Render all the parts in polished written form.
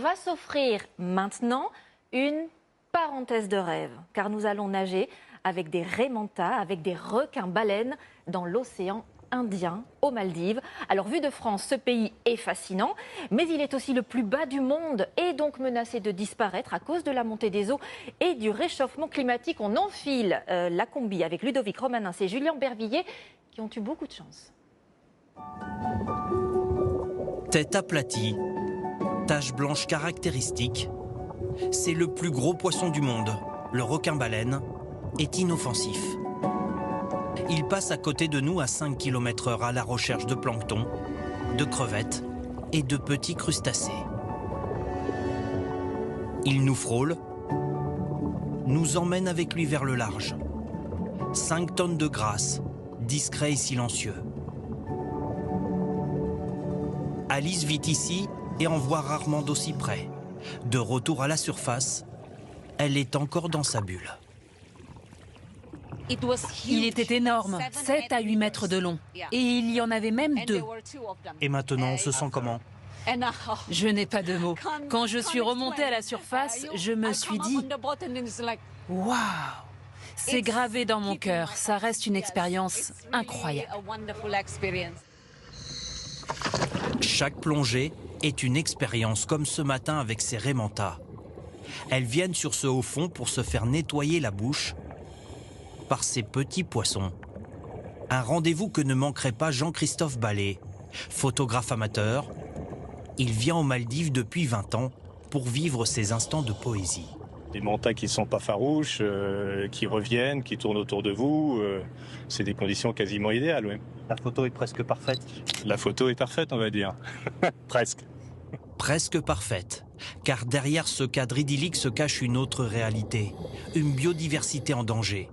va s'offrir maintenant une parenthèse de rêve, car nous allons nager avec des raimentas, avec des requins-baleines dans l'océan Indien, aux Maldives. Alors, vu de France, ce pays est fascinant, mais il est aussi le plus bas du monde et donc menacé de disparaître à cause de la montée des eaux et du réchauffement climatique. On enfile la combi avec Ludovic Romanin et Julien Bervilliers qui ont eu beaucoup de chance. Tête aplatie, tache blanche caractéristique, c'est le plus gros poisson du monde. Le requin-baleine est inoffensif. Il passe à côté de nous à 5 km/h à la recherche de plancton, de crevettes et de petits crustacés. Il nous frôle, nous emmène avec lui vers le large. 5 tonnes de grâce, discret et silencieux. Alice vit ici et en voit rarement d'aussi près. De retour à la surface, elle est encore dans sa bulle. Il était énorme, 7 à 8 mètres de long. Et il y en avait même 2. Et maintenant, on se sent comment? Je n'ai pas de mots. Quand je suis remontée à la surface, je me suis dit « Waouh !» C'est gravé dans mon cœur. Ça reste une expérience incroyable. Chaque plongée est une expérience, comme ce matin avec ces raimentas. Elles viennent sur ce haut fond pour se faire nettoyer la bouche par ces petits poissons. Un rendez-vous que ne manquerait pas Jean-Christophe Ballet, photographe amateur. Il vient aux Maldives depuis 20 ans pour vivre ces instants de poésie. Des mantas qui ne sont pas farouches, qui reviennent, qui tournent autour de vous, c'est des conditions quasiment idéales. Oui. La photo est presque parfaite. La photo est parfaite, on va dire. Presque. Presque parfaite, car derrière ce cadre idyllique se cache une autre réalité, une biodiversité en danger.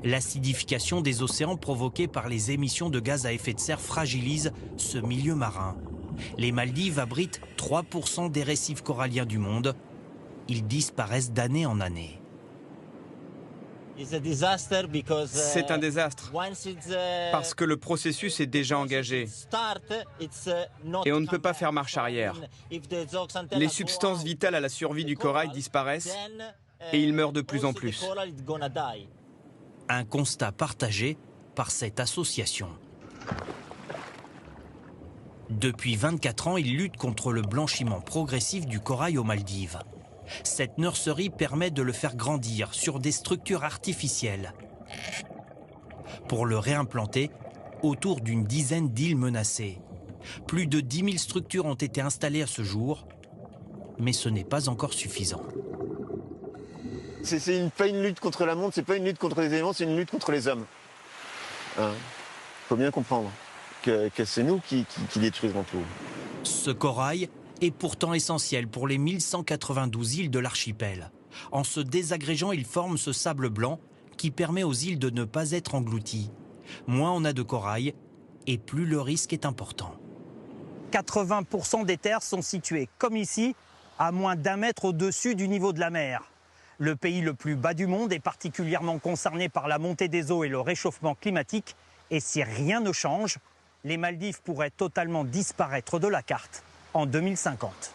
L'acidification des océans provoquée par les émissions de gaz à effet de serre fragilise ce milieu marin. Les Maldives abritent 3% des récifs coralliens du monde. Ils disparaissent d'année en année. C'est un désastre parce que le processus est déjà engagé et on ne peut pas faire marche arrière. Les substances vitales à la survie du corail disparaissent et il meurt de plus en plus. Un constat partagé par cette association. Depuis 24 ans, il lutte contre le blanchiment progressif du corail aux Maldives. Cette nurserie permet de le faire grandir sur des structures artificielles. Pour le réimplanter, autour d'une dizaine d'îles menacées. Plus de 10 000 structures ont été installées à ce jour, mais ce n'est pas encore suffisant. C'est pas une lutte contre la montre, c'est pas une lutte contre les éléments, c'est une lutte contre les hommes. Faut bien comprendre que c'est nous qui détruisons tout. Ce corail est pourtant essentiel pour les 1192 îles de l'archipel. En se désagrégeant, il forme ce sable blanc qui permet aux îles de ne pas être englouties. Moins on a de corail, et plus le risque est important. 80% des terres sont situées, comme ici, à moins d'1 mètre au-dessus du niveau de la mer. Le pays le plus bas du monde est particulièrement concerné par la montée des eaux et le réchauffement climatique. Et si rien ne change, les Maldives pourraient totalement disparaître de la carte en 2050.